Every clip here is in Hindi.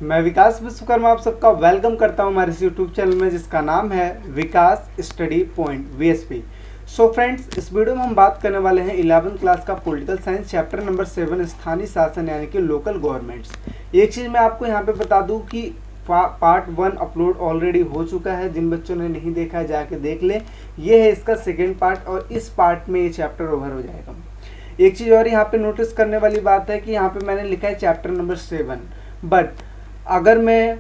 मैं विकास विश्वकर्मा आप सबका वेलकम करता हूं हमारे इस यूट्यूब चैनल में जिसका नाम है Vikas study point VSP. So friends, इस वीडियो में हम बात करने वाले हैं 11th क्लास का पॉलिटिकल साइंस चैप्टर नंबर 7 स्थानीय शासन यानी कि लोकल गवर्नमेंट्स। एक चीज़ मैं आपको यहाँ पे बता दूँ कि पार्ट 1 अपलोड ऑलरेडी हो चुका है। जिन बच्चों ने नहीं देखा है जाके देख लें। ये है इसका सेकेंड पार्ट और इस पार्ट में ये चैप्टर ओवर हो जाएगा। एक चीज़ और यहाँ पे नोटिस करने वाली बात है कि यहाँ पे मैंने लिखा है चैप्टर नंबर 7, बट अगर मैं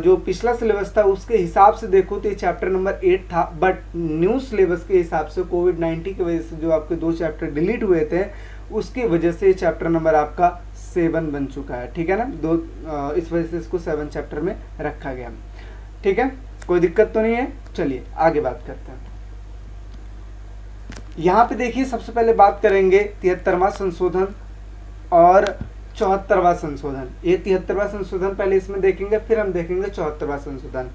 जो पिछला सिलेबस था उसके हिसाब से देखो तो ये चैप्टर नंबर 8 था, बट न्यू सिलेबस के हिसाब से कोविड-19 की वजह से जो आपके 2 चैप्टर डिलीट हुए थे उसकी वजह से ये चैप्टर नंबर आपका 7 बन चुका है। ठीक है ना, इस वजह से इसको 7 चैप्टर में रखा गया। ठीक है, कोई दिक्कत तो नहीं है। चलिए आगे बात करते हैं। यहाँ पे देखिए, सबसे पहले बात करेंगे 73वां संशोधन और 74वां संशोधन। ये 73वां संशोधन पहले इसमें देखेंगे, फिर हम देखेंगे 74वां संशोधन।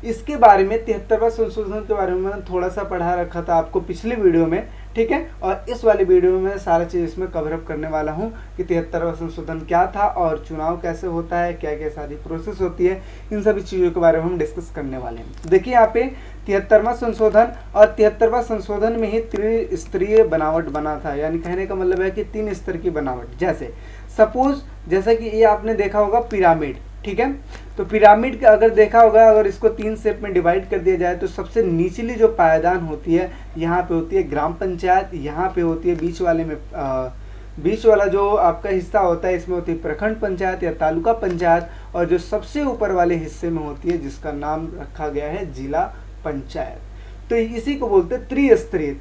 इसके बारे में 73वां संशोधन के बारे में मैंने थोड़ा सा पढ़ा रखा था आपको पिछली वीडियो में। ठीक है, और इस वाली वीडियो में मैं सारा चीज़ इसमें कवर अप करने वाला हूँ कि 73वां संशोधन क्या था और चुनाव कैसे होता है, क्या क्या सारी प्रोसेस होती है, इन सभी चीज़ों के बारे में हम डिस्कस करने वाले हैं। देखिए यहाँ पे 73वां संशोधन और 73वां संशोधन में ही त्रिस्तरीय बनावट बना था, यानी कहने का मतलब है कि 3 स्तर की बनावट। जैसे सपोज, जैसे कि ये आपने देखा होगा पिरामिड। ठीक है, तो पिरामिड का अगर देखा होगा, अगर इसको 3 शेप में डिवाइड कर दिया जाए तो सबसे निचली जो पायदान होती है यहाँ पे होती है ग्राम पंचायत, यहाँ पे होती है बीच वाले में बीच वाला जो आपका हिस्सा होता है इसमें होती है प्रखंड पंचायत या तालुका पंचायत, और जो सबसे ऊपर वाले हिस्से में होती है जिसका नाम रखा गया है जिला पंचायत। तो इसी को बोलते हैं त्रिस्तरीय,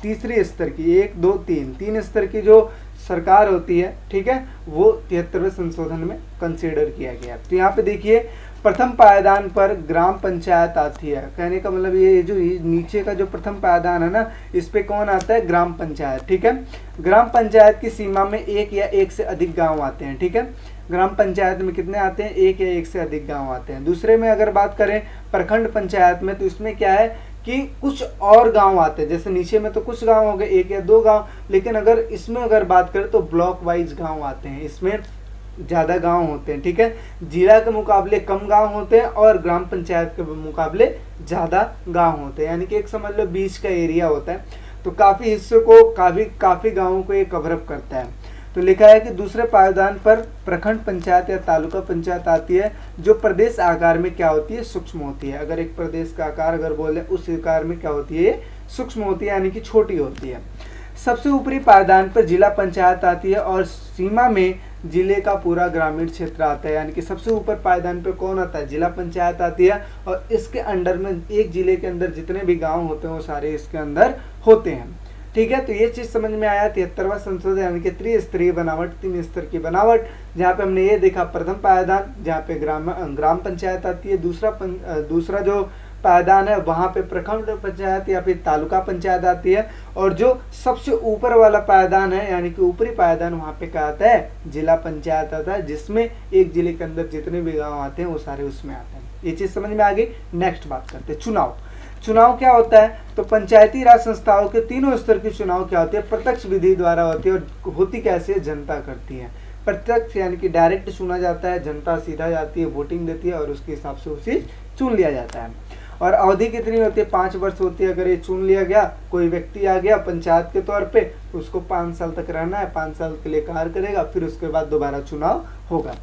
तीसरी स्तर की 1 2 3 स्तर की जो सरकार होती है। ठीक है, वो 73वें संशोधन में कंसीडर किया गया। तो यहाँ पे देखिए, प्रथम पायदान पर ग्राम पंचायत आती है। कहने का मतलब ये जो नीचे का जो प्रथम पायदान है ना, इस पे कौन आता है? ग्राम पंचायत। ठीक है, ग्राम पंचायत की सीमा में 1 या 1 से अधिक गांव आते हैं। ठीक है, ग्राम पंचायत में कितने आते हैं? 1 या 1 से अधिक गांव आते हैं। दूसरे में अगर बात करें प्रखंड पंचायत में, तो इसमें क्या है कि कुछ और गांव आते हैं। जैसे नीचे में तो कुछ गांव हो गए, 1 या 2 गांव, लेकिन अगर इसमें अगर बात करें तो ब्लॉक वाइज गांव आते हैं, इसमें ज़्यादा गांव होते हैं। ठीक है, जिला के मुकाबले कम गांव होते हैं और ग्राम पंचायत के मुकाबले ज़्यादा गांव होते हैं, यानी कि एक समझ लो बीच का एरिया होता है। तो काफ़ी हिस्सों को, काफ़ी गाँवों को ये कवरअप करता है। तो लिखा है कि दूसरे पायदान पर प्रखंड पंचायत या तालुका पंचायत आती है, जो प्रदेश आकार में क्या होती है? सूक्ष्म होती है। अगर एक प्रदेश का आकार अगर बोले उस आकार में क्या होती है? सूक्ष्म होती है, यानी कि छोटी होती है। सबसे ऊपरी पायदान पर जिला पंचायत आती है और सीमा में जिले का पूरा ग्रामीण क्षेत्र आता है, यानी कि सबसे ऊपर पायदान पे कौन आता है? जिला पंचायत आती है, और इसके अंडर में एक जिले के अंदर जितने भी गाँव होते हैं वो सारे इसके अंदर होते हैं। ठीक है, तो ये चीज़ समझ में आया। 73वां संशोधन यानी कि त्रिस्तरीय बनावट, 3 स्तर की बनावट, जहाँ पे हमने ये देखा प्रथम पायदान जहाँ पे ग्राम पंचायत आती है, दूसरा जो पायदान है वहाँ पे प्रखंड पंचायत या फिर तालुका पंचायत आती है, और जो सबसे ऊपर वाला पायदान है यानी कि ऊपरी पायदान वहाँ पे क्या आता है? जिला पंचायत आता है, जिसमें एक जिले के अंदर जितने भी गाँव आते हैं वो सारे उसमें आते हैं। ये चीज़ समझ में आ गई। नेक्स्ट बात करते हैं चुनाव क्या होता है? तो पंचायती राज संस्थाओं के 3 स्तर की चुनाव क्या होती है? प्रत्यक्ष विधि द्वारा होती है, और होती कैसे? जनता करती है। प्रत्यक्ष यानी कि डायरेक्ट चुना जाता है, जनता सीधा जाती है, वोटिंग देती है और उसके हिसाब से उसे चुन लिया जाता है। और अवधि कितनी होती है? 5 वर्ष होती है। अगर ये चुन लिया गया, कोई व्यक्ति आ गया पंचायत के तौर पे, तो उसको 5 साल तक रहना है, 5 साल के लिए कार्य करेगा, फिर उसके बाद दोबारा चुनाव होगा।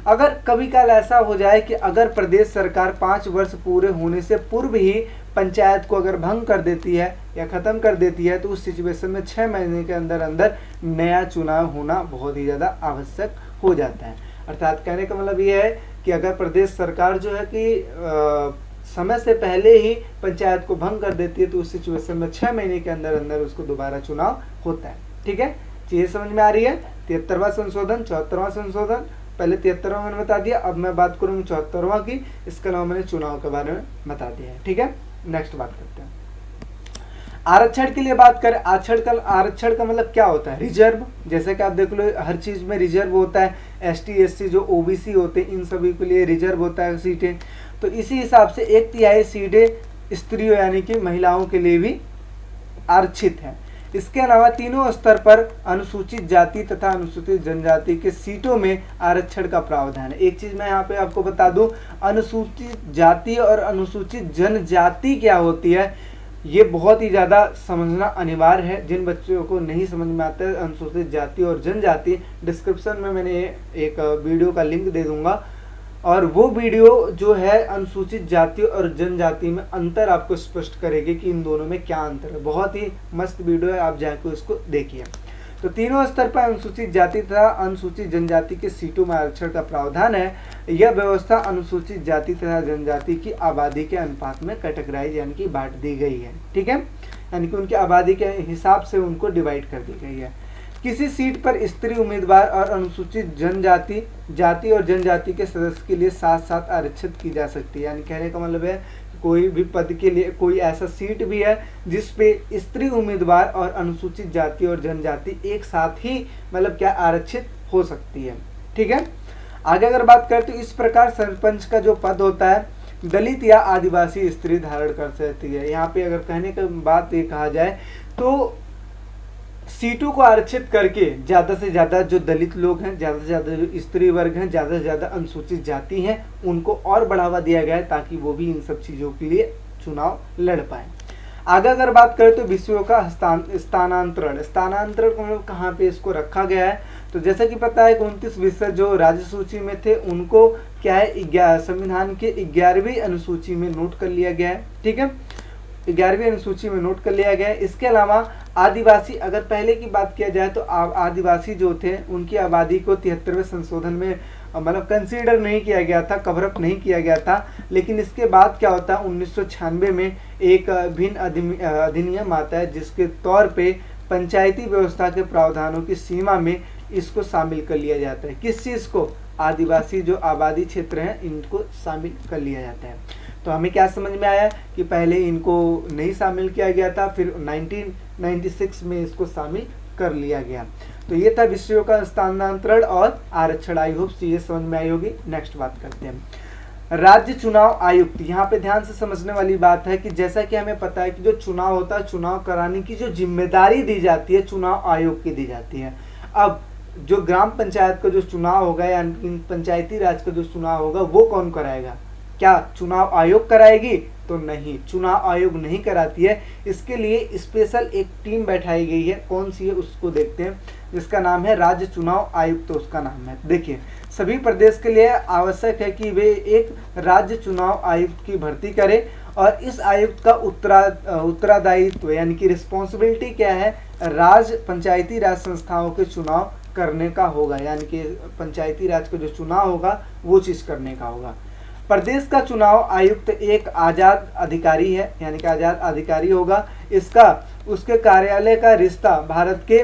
अगर कभी काल ऐसा हो जाए कि अगर प्रदेश सरकार 5 वर्ष पूरे होने से पूर्व ही पंचायत को अगर भंग कर देती है या ख़त्म कर देती है, तो उस सिचुएशन में 6 महीने के अंदर अंदर नया चुनाव होना बहुत ही ज़्यादा आवश्यक हो जाता है। अर्थात कहने का मतलब ये है कि अगर प्रदेश सरकार जो है कि समय से पहले ही पंचायत को भंग कर देती है, तो उस सिचुएशन में 6 महीने के अंदर अंदर उसको दोबारा चुनाव होता है। ठीक है, चीज़ें समझ में आ रही है। 73वां संशोधन, 74वां संशोधन, पहले 73वां मैंने बता दिया, अब मैं बात करूँगी 74वां की। इसके अलावा मैंने चुनाव के बारे में बता दिया है। ठीक है, नेक्स्ट बात करते हैं। आरक्षण के लिए बात करें, आरक्षण का मतलब क्या होता है? रिजर्व। जैसे कि आप देख लो हर चीज़ में रिजर्व होता है। ST SC जो OBC होते हैं इन सभी के लिए रिजर्व होता है सीटें। तो इसी हिसाब से 1/3 सीटें स्त्रियों यानी कि महिलाओं के लिए भी आरक्षित हैं। इसके अलावा तीनों स्तर पर अनुसूचित जाति तथा अनुसूचित जनजाति के सीटों में आरक्षण का प्रावधान है। एक चीज मैं यहाँ पे आपको बता दूं, अनुसूचित जाति और अनुसूचित जनजाति क्या होती है, ये बहुत ही ज़्यादा समझना अनिवार्य है। जिन बच्चों को नहीं समझ में आता है अनुसूचित जाति और जनजाति, डिस्क्रिप्शन में मैंने एक वीडियो का लिंक दे दूंगा, और वो वीडियो जो है अनुसूचित जाति और जनजाति में अंतर आपको स्पष्ट करेगी कि इन दोनों में क्या अंतर है। बहुत ही मस्त वीडियो है, आप जाकर उसको देखिए। तो तीनों स्तर पर अनुसूचित जाति तथा अनुसूचित जनजाति के सीटों में आरक्षण का प्रावधान है। यह व्यवस्था अनुसूचित जाति तथा जनजाति की आबादी के अनुपात में कैटेगराइज यानी कि बांट दी गई है। ठीक है, यानी कि उनकी आबादी के हिसाब से उनको डिवाइड कर दी गई है। किसी सीट पर स्त्री उम्मीदवार और अनुसूचित जनजाति जाति और जनजाति के सदस्य के लिए साथ साथ आरक्षित की जा सकती है। यानी कहने का मतलब है कोई भी पद के लिए कोई ऐसा सीट भी है जिस पे स्त्री उम्मीदवार और अनुसूचित जाति और जनजाति एक साथ ही मतलब क्या आरक्षित हो सकती है। ठीक है, आगे अगर बात करें तो इस प्रकार सरपंच का जो पद होता है दलित या आदिवासी स्त्री धारण कर सकती है। यहाँ पे अगर कहने की बात ये कहा जाए तो सीटों को आरक्षित करके ज़्यादा से ज़्यादा जो दलित लोग हैं, ज़्यादा से ज़्यादा जो स्त्री वर्ग हैं, ज़्यादा से ज़्यादा अनुसूचित जाति हैं, उनको और बढ़ावा दिया गया है ताकि वो भी इन सब चीज़ों के लिए चुनाव लड़ पाएँ। आगे अगर बात करें तो विषयों का स्थानांतरण को मतलब कहाँ पे इसको रखा गया है, तो जैसा कि पता है कि 29 विषय जो राज्य सूची में थे उनको क्या है संविधान के 11वीं अनुसूची में नोट कर लिया गया है। ठीक है, 11वीं अनुसूची में नोट कर लिया गया है। इसके अलावा आदिवासी, अगर पहले की बात किया जाए तो आदिवासी जो थे उनकी आबादी को 73वें संशोधन में मतलब कंसीडर नहीं किया गया था, कवर अप नहीं किया गया था। लेकिन इसके बाद क्या होता है 1996 में एक भिन्न अधिनियम आता है जिसके तौर पे पंचायती व्यवस्था के प्रावधानों की सीमा में इसको शामिल कर लिया जाता है। किस चीज़ को? आदिवासी जो आबादी क्षेत्र हैं इनको शामिल कर लिया जाता है। तो हमें क्या समझ में आया कि पहले इनको नहीं शामिल किया गया था, फिर 1996 में इसको शामिल कर लिया गया। तो ये था विषयों का स्थानांतरण और आरक्षण। आई होप ये समझ में आई होगी। नेक्स्ट बात करते हैं राज्य चुनाव आयुक्त। यहाँ पे ध्यान से समझने वाली बात है कि जैसा कि हमें पता है कि जो चुनाव होता है, चुनाव कराने की जो जिम्मेदारी दी जाती है चुनाव आयोग की दी जाती है। अब जो ग्राम पंचायत का जो चुनाव होगा या पंचायती राज का जो चुनाव होगा वो कौन कराएगा? क्या चुनाव आयोग कराएगी? तो नहीं, चुनाव आयोग नहीं कराती है। इसके लिए स्पेशल एक टीम बैठाई गई है। कौन सी है उसको देखते हैं, जिसका नाम है राज्य चुनाव आयुक्त, तो उसका नाम है। देखिए, सभी प्रदेश के लिए आवश्यक है कि वे एक राज्य चुनाव आयुक्त की भर्ती करें और इस आयुक्त का उत्तरदायित्व यानी कि रिस्पॉन्सिबिलिटी क्या है? पंचायती राज संस्थाओं के चुनाव करने का होगा, यानी कि पंचायती राज का जो चुनाव होगा वो चीज़ करने का होगा। प्रदेश का चुनाव आयुक्त एक आज़ाद अधिकारी है, यानी कि आज़ाद अधिकारी होगा। उसके कार्यालय का रिश्ता भारत के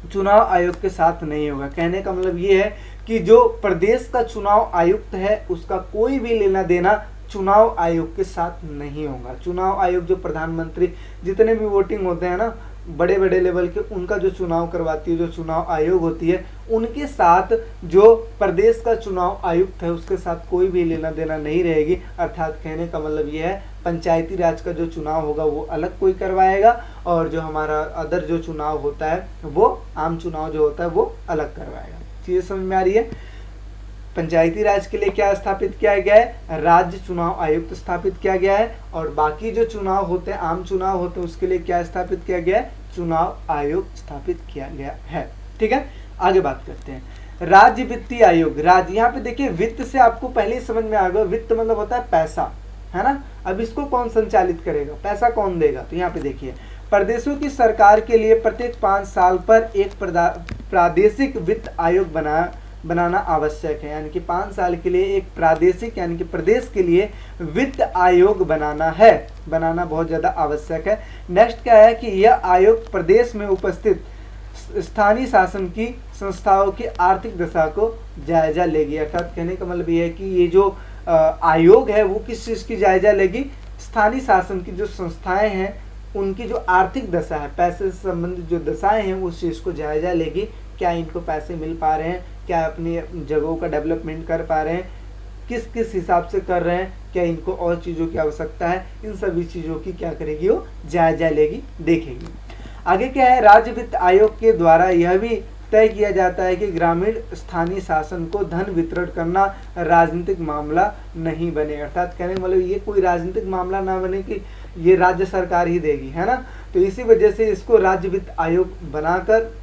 चुनाव आयोग के साथ नहीं होगा। कहने का मतलब ये है कि जो प्रदेश का चुनाव आयुक्त है उसका कोई भी लेना देना चुनाव आयोग के साथ नहीं होगा। चुनाव आयोग जो प्रधानमंत्री जितने भी वोटिंग होते हैं ना बड़े बड़े लेवल के, उनका जो चुनाव करवाती है जो चुनाव आयोग होती है, उनके साथ जो प्रदेश का चुनाव आयुक्त है उसके साथ कोई भी लेना देना नहीं रहेगी। अर्थात कहने का मतलब ये है पंचायती राज का जो चुनाव होगा वो अलग कोई करवाएगा और जो हमारा अदर जो चुनाव होता है वो आम चुनाव जो होता है वो अलग करवाएगा। चीज़ें समझ में आ रही है? पंचायती राज के लिए क्या स्थापित किया गया है? राज्य चुनाव आयुक्त स्थापित किया गया है। और बाकी जो चुनाव होते हैं, आम चुनाव होते हैं, उसके लिए क्या स्थापित किया गया है? चुनाव आयोग स्थापित किया गया है। ठीक है, आगे बात करते हैं राज्य वित्तीय आयोग। राज्य, यहाँ पे देखिए वित्त से आपको पहले ही समझ में आ गया, वित्त मतलब होता है पैसा, है ना। अब इसको कौन संचालित करेगा, पैसा कौन देगा? तो यहाँ पे देखिए प्रदेशों की सरकार के लिए प्रत्येक 5 साल पर एक प्रादेशिक वित्त आयोग बनाना आवश्यक है। यानी कि 5 साल के लिए एक प्रादेशिक यानी कि प्रदेश के लिए वित्त आयोग बनाना बहुत ज़्यादा आवश्यक है। नेक्स्ट क्या है कि यह आयोग प्रदेश में उपस्थित स्थानीय शासन की संस्थाओं की आर्थिक दशा को जायजा लेगी। अर्थात कहने का मतलब ये है कि ये जो आयोग है वो किस चीज़ की जायजा लेगी? स्थानीय शासन की जो संस्थाएं हैं उनकी जो आर्थिक दशा है, पैसे से संबंधित जो दशाएं हैं उस चीज़ को जायजा लेगी। क्या इनको पैसे मिल पा रहे हैं, क्या अपनी जगहों का डेवलपमेंट कर पा रहे हैं, किस किस हिसाब से कर रहे हैं, क्या इनको और चीज़ों की आवश्यकता है, इन सभी चीज़ों की क्या करेगी वो जायजा लेगी, देखेगी। आगे क्या है, राज्य वित्त आयोग के द्वारा यह भी तय किया जाता है कि ग्रामीण स्थानीय शासन को धन वितरण करना राजनीतिक मामला नहीं बने। अर्थात कहने मतलब ये कोई राजनीतिक मामला ना बने कि ये राज्य सरकार ही देगी, है ना। तो इसी वजह से इसको राज्य वित्त आयोग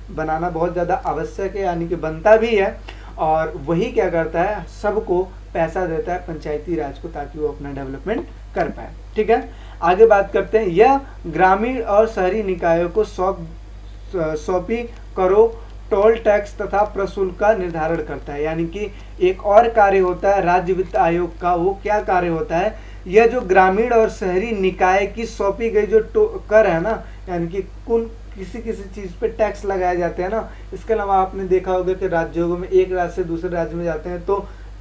बनाना बहुत ज़्यादा आवश्यक है, यानी कि बनता भी है। और वही क्या करता है, सबको पैसा देता है पंचायती राज को, ताकि वो अपना डेवलपमेंट कर पाए। ठीक है, आगे बात करते हैं। यह ग्रामीण और शहरी निकायों को सौंपी करों, टोल टैक्स तथा प्रशुल्क का निर्धारण करता है। यानी कि एक और कार्य होता है राज्य वित्त आयोग का, वो क्या कार्य होता है, यह जो ग्रामीण और शहरी निकाय की सौंपी गई जो कर है ना, यानी कि किसी चीज़ पे टैक्स लगाए जाते हैं ना। इसके अलावा आपने देखा होगा कि राज्यों में एक राज्य से दूसरे राज्य में जाते हैं तो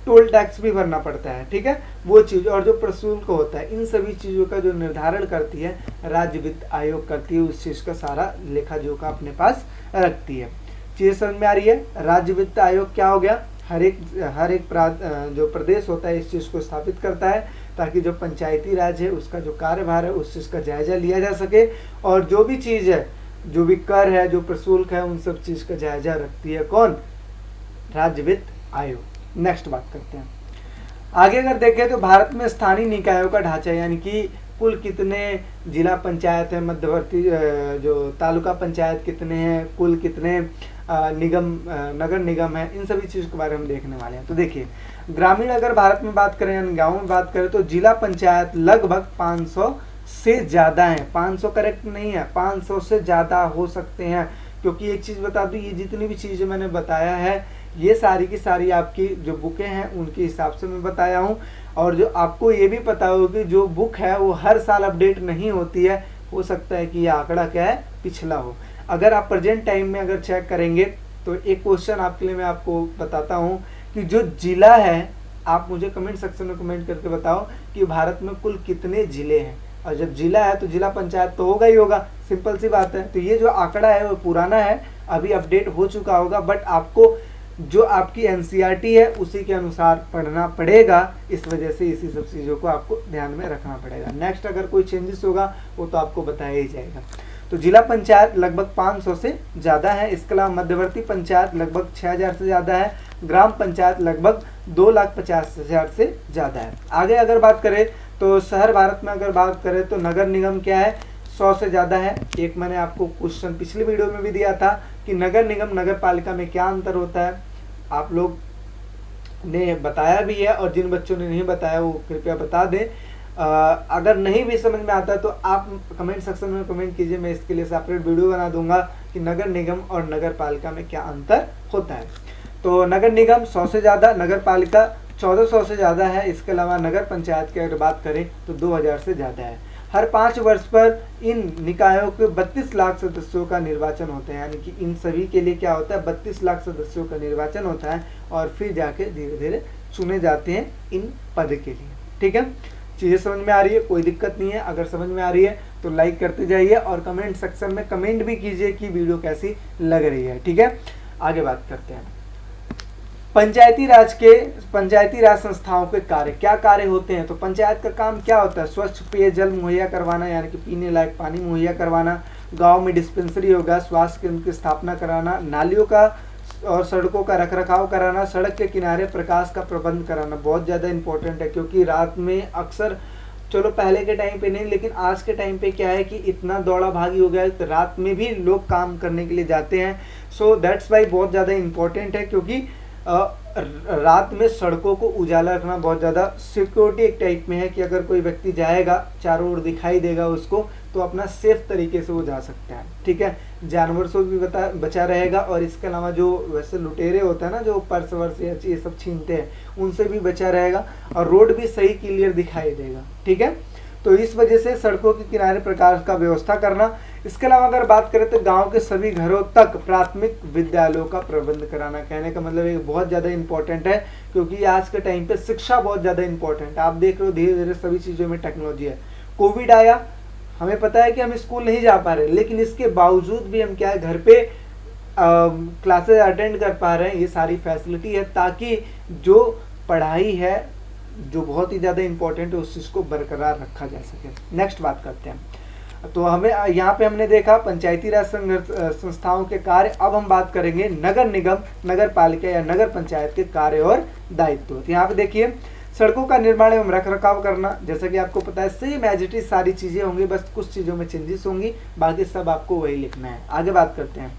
टोल टैक्स भी भरना पड़ता है। ठीक है, वो चीज़ और जो प्रशुल्क होता है, इन सभी चीज़ों का जो निर्धारण करती है राज्य वित्त आयोग करती है। उस चीज़ का सारा लेखा जोखा अपने पास रखती है। चीज़ समझ में आ रही है। राज्य वित्त आयोग क्या हो गया, हर एक जो प्रदेश होता है इस चीज़ को स्थापित करता है, ताकि जो पंचायती राज है उसका जो कार्यभार है उस चीज़ का जायजा लिया जा सके। और जो भी चीज़ है, जो भी कर है, जो प्रशुल्क है, उन सब चीज़ का जायजा रखती है कौन, राज्य वित्त आयोग। नेक्स्ट बात करते हैं। आगे अगर देखें तो भारत में स्थानीय निकायों का ढांचा, यानी कि कुल कितने जिला पंचायत है, मध्यवर्ती जो तालुका पंचायत कितने हैं, कुल कितने नगर निगम है, इन सभी चीज़ के बारे में देखने वाले हैं। तो देखिए, ग्रामीण अगर भारत में बात करें, यानी गाँव में बात करें, तो जिला पंचायत लगभग 500 से ज़्यादा है। 500 करेक्ट नहीं है, 500 से ज़्यादा हो सकते हैं। क्योंकि एक चीज़ बता दूँ, ये जितनी भी चीज़ें मैंने बताया है, ये सारी की सारी आपकी जो बुकें हैं उनके हिसाब से मैं बताया हूँ। और जो आपको ये भी पता हो कि जो बुक है वो हर साल अपडेट नहीं होती है, हो सकता है कि ये आंकड़ा क्या है, पिछला हो। अगर आप प्रेजेंट टाइम में अगर चेक करेंगे तो एक क्वेश्चन आपके लिए मैं आपको बताता हूँ कि जो जिला है, आप मुझे कमेंट सेक्शन में कमेंट करके बताओ कि भारत में कुल कितने जिले हैं। और जब जिला है तो जिला पंचायत तो होगा ही होगा, सिंपल सी बात है। तो ये जो आंकड़ा है वो पुराना है, अभी अपडेट हो चुका होगा, बट आपको जो आपकी एनसीईआरटी है उसी के अनुसार पढ़ना पड़ेगा। इस वजह से इसी सब चीज़ों को आपको ध्यान में रखना पड़ेगा। नेक्स्ट अगर कोई चेंजेस होगा वो तो आपको बताया ही जाएगा। तो जिला पंचायत लगभग 500 से ज़्यादा है। इसके अलावा मध्यवर्ती पंचायत लगभग 6000 से ज़्यादा है। ग्राम पंचायत लगभग 2,50,000 से ज़्यादा है। आगे अगर बात करें तो शहर भारत में अगर बात करें तो नगर निगम क्या है, 100 से ज़्यादा है। एक मैंने आपको क्वेश्चन पिछली वीडियो में भी दिया था कि नगर निगम नगर पालिका में क्या अंतर होता है, आप लोग ने बताया भी है। और जिन बच्चों ने नहीं बताया वो कृपया बता दें। अगर नहीं भी समझ में आता है तो आप कमेंट सेक्शन में कमेंट कीजिए, मैं इसके लिए सेपरेट वीडियो बना दूंगा कि नगर निगम और नगर पालिका में क्या अंतर होता है। तो नगर निगम 100 से ज़्यादा, नगर पालिका 1400 से ज़्यादा है। इसके अलावा नगर पंचायत की अगर बात करें तो 2000 से ज़्यादा है। हर 5 वर्ष पर इन निकायों के 32 लाख सदस्यों का निर्वाचन होता है। यानी कि इन सभी के लिए क्या होता है, 32 लाख सदस्यों का निर्वाचन होता है और फिर जाके धीरे धीरे चुने जाते हैं इन पद के लिए। ठीक है, चीज़ें समझ में आ रही है, कोई दिक्कत नहीं है। अगर समझ में आ रही है तो लाइक करते जाइए और कमेंट सेक्शन में कमेंट भी कीजिए कि वीडियो कैसी लग रही है। ठीक है, आगे बात करते हैं। पंचायती राज संस्थाओं के कार्य, क्या कार्य होते हैं। तो पंचायत का काम क्या होता है, स्वच्छ पेयजल मुहैया करवाना, यानी कि पीने लायक पानी मुहैया करवाना। गांव में डिस्पेंसरी होगा, स्वास्थ्य केंद्र की स्थापना कराना, नालियों का और सड़कों का रखरखाव कराना, सड़क के किनारे प्रकाश का प्रबंध कराना। बहुत ज़्यादा इंपॉर्टेंट है, क्योंकि रात में अक्सर, चलो पहले के टाइम पे नहीं, लेकिन आज के टाइम पे क्या है कि इतना दौड़ा भागी हो गया है तो रात में भी लोग काम करने के लिए जाते हैं। सो दैट्स वाई बहुत ज़्यादा इंपॉर्टेंट है, क्योंकि रात में सड़कों को उजाला रखना बहुत ज़्यादा सिक्योरिटी एक टाइप में है कि अगर कोई व्यक्ति जाएगा चारों ओर दिखाई देगा उसको, तो अपना सेफ तरीके से वो जा सकता है। ठीक है, जानवर से भी बचा रहेगा। और इसके अलावा जो वैसे लुटेरे होते हैं ना, जो पर्स वर्स ये सब छीनते हैं, उनसे भी बचा रहेगा और रोड भी सही क्लियर दिखाई देगा। ठीक है, तो इस वजह से सड़कों के किनारे प्रकाश का व्यवस्था करना। इसके अलावा अगर बात करें तो गांव के सभी घरों तक प्राथमिक विद्यालयों का प्रबंध कराना। कहने का मतलब ये बहुत ज़्यादा इंपॉर्टेंट है, क्योंकि आज के टाइम पे शिक्षा बहुत ज़्यादा इंपॉर्टेंट है। आप देख रहे हो धीरे धीरे सभी चीज़ों में टेक्नोलॉजी है। कोविड आया, हमें पता है कि हम स्कूल नहीं जा पा रहे, लेकिन इसके बावजूद भी हम क्या है, घर पे क्लासेस अटेंड कर पा रहे हैं। ये सारी फैसिलिटी है ताकि जो पढ़ाई है, जो बहुत ही ज़्यादा इंपॉर्टेंट है, उस चीज़ को बरकरार रखा जा सके। नेक्स्ट बात करते हैं। तो हमें यहाँ पे हमने देखा पंचायती राज संस्थाओं के कार्य। अब हम बात करेंगे नगर निगम, नगर पालिका या नगर पंचायत के कार्य और दायित्व। तो यहाँ पे देखिए, सड़कों का निर्माण एवं रख रखाव करना, जैसा कि आपको पता है सेम एज इट इज सारी चीजें होंगी, बस कुछ चीजों में चेंजेस होंगी, बाकी सब आपको वही लिखना है। आगे बात करते हैं,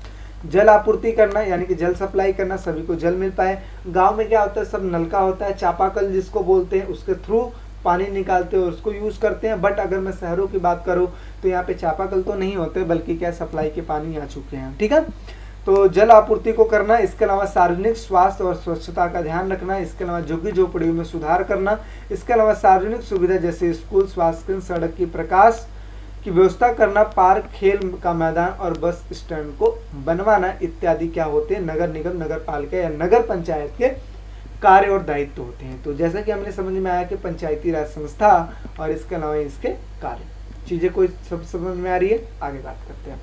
जल आपूर्ति करना, यानी कि जल सप्लाई करना, सभी को जल मिल पाए। गांव में क्या होता है, सब नलका होता है, चापाकल जिसको बोलते हैं, उसके थ्रू पानी निकालते हैं और उसको यूज करते हैं। बट अगर मैं शहरों की बात करूं तो यहाँ पे चापाकल तो नहीं होते, बल्कि क्या सप्लाई के पानी आ चुके हैं। ठीक है, तो जल आपूर्ति को करना, इसके अलावा सार्वजनिक स्वास्थ्य और स्वच्छता का ध्यान रखना, इसके अलावा झुग्गी झोपड़ियों में सुधार करना, इसके अलावा सार्वजनिक सुविधा जैसे स्कूल, स्वास्थ्य केंद्र, सड़क की प्रकाश की व्यवस्था करना, पार्क, खेल का मैदान और बस स्टैंड को बनवाना इत्यादि क्या होते हैं, नगर निगम, नगर पालिका या नगर पंचायत के कार्य और दायित्व होते हैं। तो जैसा कि हमने समझ में आया कि पंचायती राज संस्था और इसके अलावा इसके कार्य, चीजें कोई सब समझ में आ रही है। आगे बात करते हैं।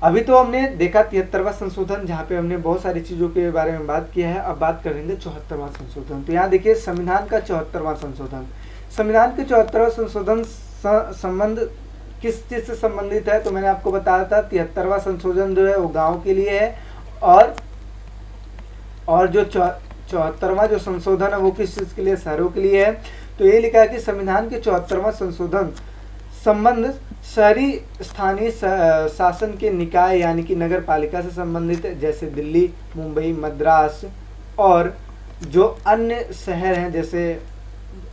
अभी तो हमने देखा 73वां संशोधन, जहाँ पे हमने बहुत सारी चीजों के बारे में बात किया है। अब बात करेंगे 74वां संशोधन। तो यहाँ देखिए, संविधान का 74वां संशोधन। संविधान के 74वां संशोधन संबंध किस चीज से संबंधित है, तो मैंने आपको बताया था 73वां संशोधन जो है वो गांव के लिए है, और जो 74वां जो संशोधन है वो किस चीज के लिए, शहरों के लिए है। तो ये लिखा है कि संविधान के 74वां संशोधन संबंध शहरी स्थानीय शासन के निकाय यानी कि नगर पालिका से संबंधित है, जैसे दिल्ली, मुंबई, मद्रास और जो अन्य शहर हैं, जैसे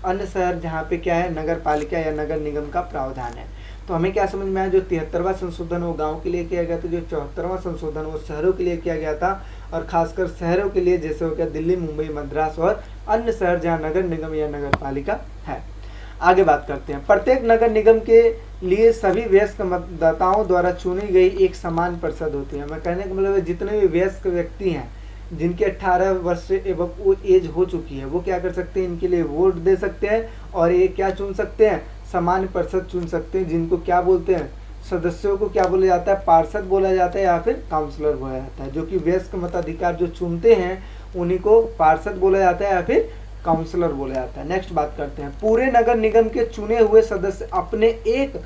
अन्य शहर जहाँ पे क्या है नगर पालिका या नगर निगम का प्रावधान है। तो हमें क्या समझ में आया, जो 73वां संशोधन वो गांव के लिए किया गया था, जो 74वां संशोधन वो शहरों के लिए किया गया था, और खासकर शहरों के लिए जैसे हो गया दिल्ली, मुंबई, मद्रास और अन्य शहर जहाँ नगर निगम या नगर पालिका है। आगे बात करते हैं, प्रत्येक नगर निगम के लिए सभी वयस्क मतदाताओं द्वारा चुनी गई एक समान परिषद होती है। मैं कहने का मतलब जितने भी वयस्क व्यक्ति हैं जिनके 18 वर्ष से एवं वो एज हो चुकी है, वो क्या कर सकते हैं, इनके लिए वोट दे सकते हैं, और ये क्या चुन सकते हैं, सामान्य परिषद चुन सकते हैं, जिनको क्या बोलते हैं, सदस्यों को क्या बोला जाता है, पार्षद बोला जाता है या फिर काउंसलर बोला जाता है। जो कि वयस्क मताधिकार जो चुनते हैं उन्हीं को पार्षद बोला जाता है या फिर काउंसलर बोला जाता है। नेक्स्ट बात करते हैं, पूरे नगर निगम के चुने हुए सदस्य अपने एक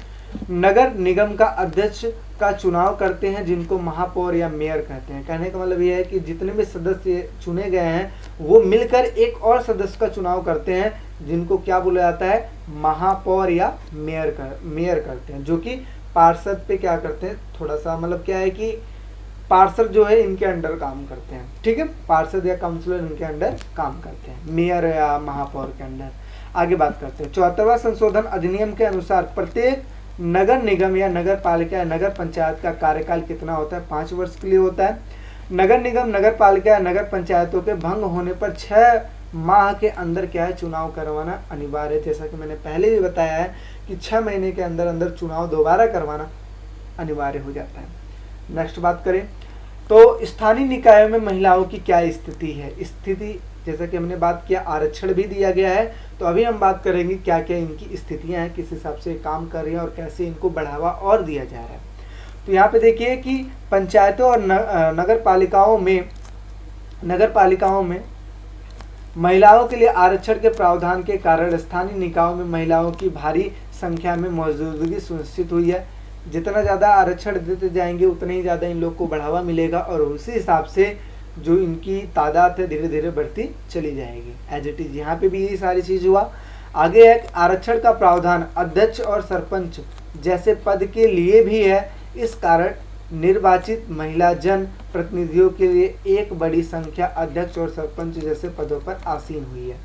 नगर निगम का अध्यक्ष का चुनाव करते हैं, जिनको महापौर या मेयर कहते हैं। कहने का मतलब यह है कि जितने भी सदस्य चुने गए हैं वो मिलकर एक और सदस्य का चुनाव करते हैं, जिनको क्या बोला जाता है, महापौर या मेयर करते हैं, जो कि पार्षद पे क्या करते हैं, थोड़ा सा मतलब क्या है कि पार्षद जो है इनके अंडर काम करते हैं। ठीक है, पार्षद या काउंसलर इनके अंडर काम करते हैं, मेयर या महापौर के अंडर। आगे बात करते हैं, 74वां संशोधन अधिनियम के अनुसार प्रत्येक नगर निगम या नगर पालिका या नगर पंचायत का कार्यकाल कितना होता है, 5 वर्ष के लिए होता है। नगर निगम, नगर पालिका या नगर पंचायतों के भंग होने पर 6 माह के अंदर क्या है, चुनाव करवाना अनिवार्य है। जैसा कि मैंने पहले भी बताया है कि 6 महीने के अंदर अंदर चुनाव दोबारा करवाना अनिवार्य हो जाता है। नेक्स्ट बात करें तो स्थानीय निकायों में महिलाओं की क्या स्थिति है। स्थिति जैसा कि हमने बात किया, आरक्षण भी दिया गया है। तो अभी हम बात करेंगे क्या क्या इनकी स्थितियां हैं, किस हिसाब से काम कर रही हैं और कैसे इनको बढ़ावा और दिया जा रहा है। तो यहाँ पे देखिए कि पंचायतों और नगर पालिकाओं में महिलाओं के लिए आरक्षण के प्रावधान के कारण स्थानीय निकायों में महिलाओं की भारी संख्या में मौजूदगी सुनिश्चित हुई है। जितना ज़्यादा आरक्षण देते जाएंगे उतना ही ज़्यादा इन लोग को बढ़ावा मिलेगा, और उसी हिसाब से जो इनकी तादाद है धीरे धीरे बढ़ती चली जाएगी। एज इट इज यहाँ पे भी यही सारी चीज़ हुआ। आगे है आरक्षण का प्रावधान अध्यक्ष और सरपंच जैसे पद के लिए भी है। इस कारण निर्वाचित महिला जन प्रतिनिधियों के लिए एक बड़ी संख्या अध्यक्ष और सरपंच जैसे पदों पर आसीन हुई है।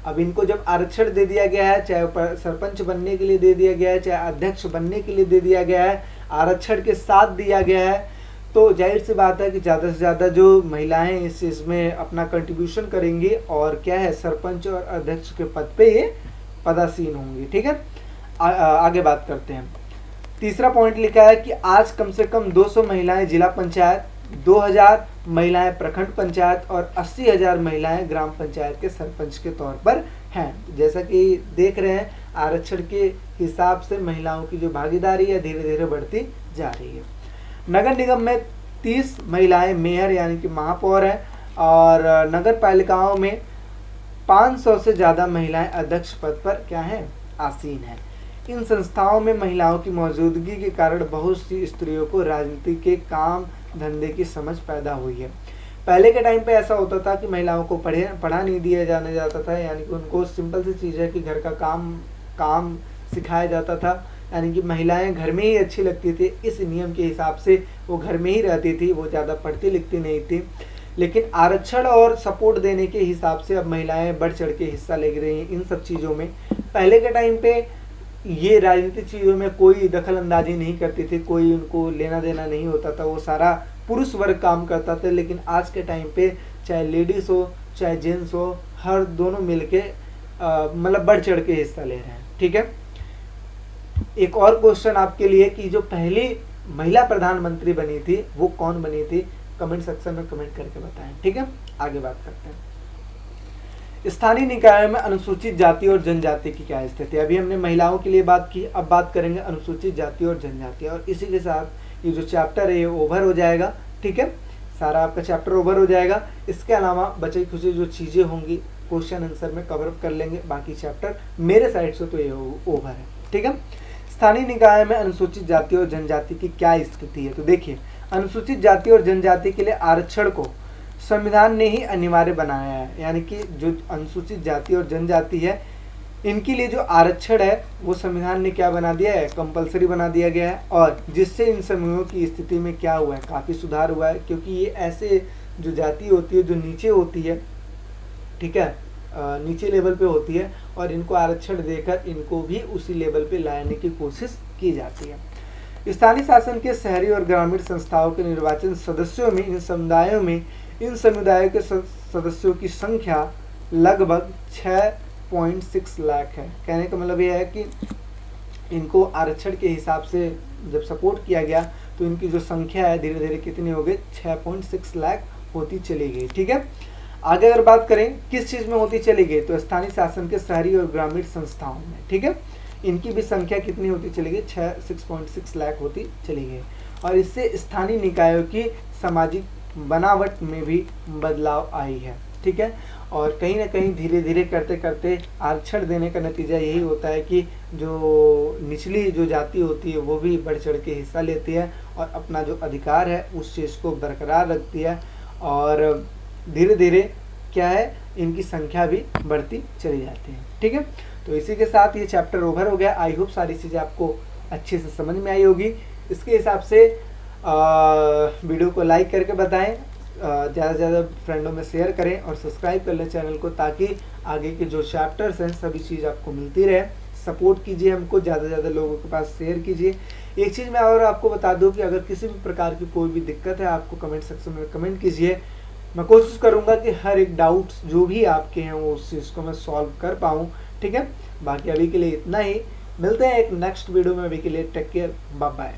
अब इनको जब आरक्षण दे दिया गया है, चाहे सरपंच बनने के लिए दे दिया गया है, चाहे अध्यक्ष बनने के लिए दे दिया गया है, आरक्षण के साथ दिया गया है, तो जाहिर सी बात है कि ज़्यादा से ज़्यादा जो महिलाएं इसमें अपना कंट्रीब्यूशन करेंगी और क्या है, सरपंच और अध्यक्ष के पद पे ये पदासीन होंगी। ठीक है, आगे बात करते हैं। तीसरा पॉइंट लिखा है कि आज कम से कम 200 महिलाएं जिला पंचायत, 2000 महिलाएं प्रखंड पंचायत और 80,000 महिलाएं ग्राम पंचायत के सरपंच के तौर पर हैं। जैसा कि देख रहे हैं आरक्षण के हिसाब से महिलाओं की जो भागीदारी है धीरे धीरे बढ़ती जा रही है। नगर निगम में 30 महिलाएं मेयर यानी कि महापौर हैं, और नगर पालिकाओं में 500 से ज़्यादा महिलाएं अध्यक्ष पद पर क्या हैं, आसीन हैं। इन संस्थाओं में महिलाओं की मौजूदगी के कारण बहुत सी स्त्रियों को राजनीति के काम धंधे की समझ पैदा हुई है। पहले के टाइम पे ऐसा होता था कि महिलाओं को पढ़ा नहीं दिया जाने जाता था, यानी कि उनको सिंपल सी चीज़ है कि घर का काम सिखाया जाता था, यानी कि महिलाएं घर में ही अच्छी लगती थी। इस नियम के हिसाब से वो घर में ही रहती थी, वो ज़्यादा पढ़ती लिखती नहीं थी। लेकिन आरक्षण और सपोर्ट देने के हिसाब से अब महिलाएं बढ़ चढ़ के हिस्सा ले रही हैं इन सब चीज़ों में। पहले के टाइम पे ये राजनीतिक चीज़ों में कोई दखल अंदाजी नहीं करती थी, कोई उनको लेना देना नहीं होता था, वो सारा पुरुष वर्ग काम करता था। लेकिन आज के टाइम पे चाहे लेडीज़ हो चाहे जेंट्स हो, हर दोनों मिलके मतलब बढ़ चढ़ के हिस्सा ले रहे हैं। ठीक है, एक और क्वेश्चन आपके लिए कि जो पहली महिला प्रधानमंत्री बनी थी वो कौन बनी थी, कमेंट सेक्शन में कमेंट करके बताएं। ठीक है, आगे बात करते हैं। स्थानीय निकायों में अनुसूचित जाति और जनजाति की क्या स्थिति है। अभी हमने महिलाओं के लिए बात की, अब बात करेंगे अनुसूचित जाति और जनजाति, और इसी के साथ ये जो चैप्टर है ये ओवर हो जाएगा। ठीक है, सारा आपका चैप्टर ओवर हो जाएगा। इसके अलावा बचे खुचे जो चीज़ें होंगी क्वेश्चन आंसर में कवर कर लेंगे, बाकी चैप्टर मेरे साइड से तो ये ओवर है। ठीक है, स्थानीय निकाय में अनुसूचित जाति और जनजाति की क्या स्थिति है। तो देखिए, अनुसूचित जाति और जनजाति के लिए आरक्षण को संविधान ने ही अनिवार्य बनाया है, यानी कि जो अनुसूचित जाति और जनजाति है इनके लिए जो आरक्षण है वो संविधान ने क्या बना दिया है, कंपलसरी बना दिया गया है। और जिससे इन समूहों की स्थिति में क्या हुआ है, काफ़ी सुधार हुआ है, क्योंकि ये ऐसे जो जाति होती है जो नीचे होती है, ठीक है, नीचे लेवल पे होती है, और इनको आरक्षण देकर इनको भी उसी लेवल पे लाने की कोशिश की जाती है। स्थानीय शासन के शहरी और ग्रामीण संस्थाओं के निर्वाचन सदस्यों में इन समुदायों में इन समुदायों के सदस्यों की संख्या लगभग 6.6 लाख है। कहने का मतलब यह है कि इनको आरक्षण के हिसाब से जब सपोर्ट किया गया तो इनकी जो संख्या है धीरे धीरे कितनी हो गई, 6.6 लाख होती चली गई। ठीक है, आगे अगर बात करें किस चीज़ में होती चली गई, तो स्थानीय शासन के शहरी और ग्रामीण संस्थाओं में, ठीक है, इनकी भी संख्या कितनी होती चली गई, 6.6 लाख होती चली गई। और इससे स्थानीय निकायों की सामाजिक बनावट में भी बदलाव आई है। ठीक है, और कहीं ना कहीं धीरे धीरे करते करते आरक्षण देने का नतीजा यही होता है कि जो निचली जो जाति होती है वो भी बढ़ चढ़ के हिस्सा लेती है और अपना जो अधिकार है उस चीज़ को बरकरार रखती है, और धीरे धीरे क्या है, इनकी संख्या भी बढ़ती चली जाती है। ठीक है, तो इसी के साथ ये चैप्टर ओवर हो गया। आई होप सारी चीज़ें आपको अच्छे से समझ में आई होगी। इसके हिसाब से वीडियो को लाइक करके बताएं, ज़्यादा से ज़्यादा फ्रेंडों में शेयर करें और सब्सक्राइब कर लें चैनल को, ताकि आगे के जो चैप्टर्स हैं सभी चीज़ आपको मिलती रहे। सपोर्ट कीजिए हमको, ज़्यादा से ज़्यादा लोगों के पास शेयर कीजिए। एक चीज़ मैं और आपको बता दूं कि अगर किसी भी प्रकार की कोई भी दिक्कत है आपको कमेंट सेक्शन में कमेंट कीजिए। मैं कोशिश करूंगा कि हर एक डाउट्स जो भी आपके हैं वो उस चीज़ को मैं सॉल्व कर पाऊँ। ठीक है, बाकी अभी के लिए इतना ही, मिलते हैं एक नेक्स्ट वीडियो में। अभी के लिए टेक केयर, बाय बाय।